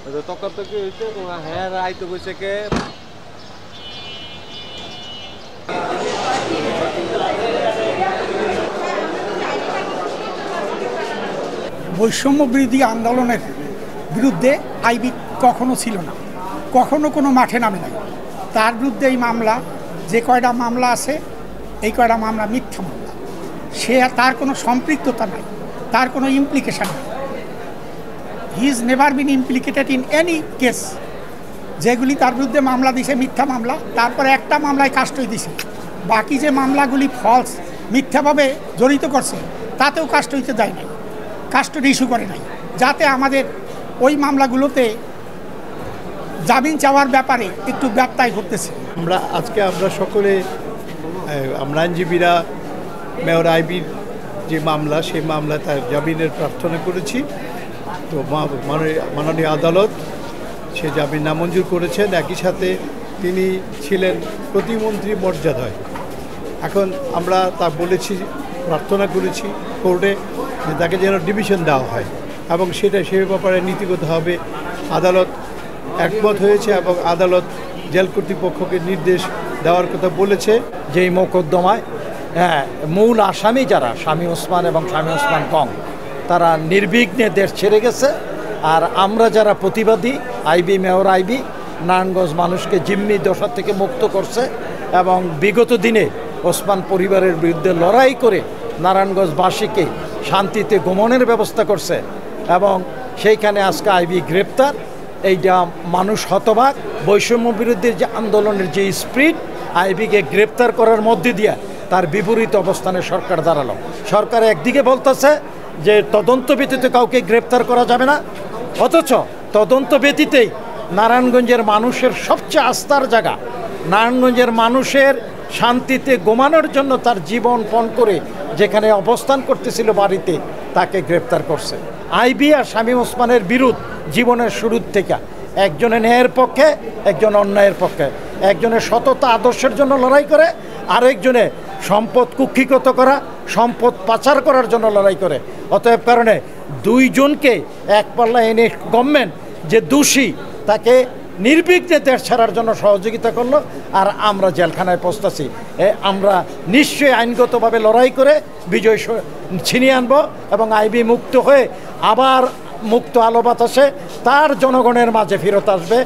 তকাতকি হয়েছে হ্যাঁ আইতে বসে কে বৈষম্য বিরোধী আন্দোলনের বিরুদ্ধে আইবি কখনো ছিল না, কখনো কোনো মাঠে নামে নাই। তার বিরুদ্ধে এই মামলা, যে কয়টা মামলা আছে এই কয়টা মামলা মিথ্যা মামলা। সে তার কোনো সম্পৃক্ততা নাই, তার কোনো ইমপ্লিকেশন নেই। He is never been implicated in any case. যেগুলি তার বিরুদ্ধে মামলা দিছে মিথ্যা মামলা, তারপরে একটা মামলায় কাস্টই দিছে। বাকি যে মামলাগুলি ফলস, মিথ্যাভাবে জড়িত করছে, তাতেও কাস্টইতে দেয় নাই, কাস্টডি ইস্যু করে নাই, যাতে আমাদের ওই মামলাগুলোতে জামিন চাওয়ার ব্যাপারে একটু ব্যত্যয় ঘটতেছে। আমরা সকলে আমরা আইনজীবীরা মেয়র আইবির যে মামলা, সেই মামলা তার জামিনের প্রার্থনা করেছি। তো মাননীয় আদালত সে জামিন নামঞ্জুর করেছেন। একই সাথে তিনি ছিলেন প্রতিমন্ত্রী মর্যাদায়। এখন আমরা তা বলেছি, প্রার্থনা করেছি কোর্টে যে তাকে যেন ডিভিশন দেওয়া হয় এবং সেটা সে ব্যাপারে নীতিগতভাবে আদালত একমত হয়েছে এবং আদালত জেল কর্তৃপক্ষকে নির্দেশ দেওয়ার কথা বলেছে। যেই মোকদ্দমায় মূল আসামি যারা শামীম ওসমান এবং শামীম ওসমান কং, তারা নির্বিঘ্নে দেশ ছেড়ে গেছে। আর আমরা যারা প্রতিবাদী, আইবি মেয়র আইবি নারায়ণগঞ্জ মানুষকে জিম্মি দশা থেকে মুক্ত করছে এবং বিগত দিনে ওসমান পরিবারের বিরুদ্ধে লড়াই করে নারায়ণগঞ্জবাসীকে শান্তিতে গমনের ব্যবস্থা করছে এবং সেইখানে আজকে আইবি গ্রেপ্তার। এইটা মানুষ হতবাক। বৈষম্য বিরোধীর যে আন্দোলনের যে স্পিরিট, আইবিকে গ্রেপ্তার করার মধ্যে দিয়ে তার বিপরীত অবস্থানে সরকার দাঁড়ালো। সরকার একদিকে বলতেছে যে তদন্ত ব্যতীত কাউকে গ্রেপ্তার করা যাবে না, অথচ তদন্ত ব্যতীতেই নারায়ণগঞ্জের মানুষের সবচেয়ে আস্থার জায়গা, নারায়ণগঞ্জের মানুষের শান্তিতে ঘুমানোর জন্য তার জীবন পণ করে যেখানে অবস্থান করতেছিল বাড়িতে, তাকে গ্রেপ্তার করছে। আইবি আর শামীম ওসমানের বিরুদ্ধ জীবনের শুরুর থেকে একজনের ন্যায়ের পক্ষে, একজন অন্যায়ের পক্ষে, একজনের সততা আদর্শের জন্য লড়াই করে, আরেকজনে সম্পদ কুক্ষিগত করা, সম্পদ পাচার করার জন্য লড়াই করে। অতএব কারণে দুইজনকে এক পাল্লা এনে গভর্নমেন্ট যে দোষী, তাকে নির্বিঘ্নে দেশ ছাড়ার জন্য সহযোগিতা করলো, আর আমরা জেলখানায় পৌঁছতেছি। আমরা নিশ্চয়ই আইনগতভাবে লড়াই করে বিজয় ছিনিয়ে আনবো এবং আইবি মুক্ত হয়ে আবার মুক্ত আলো বাতাসে তার জনগণের মাঝে ফেরত আসবে।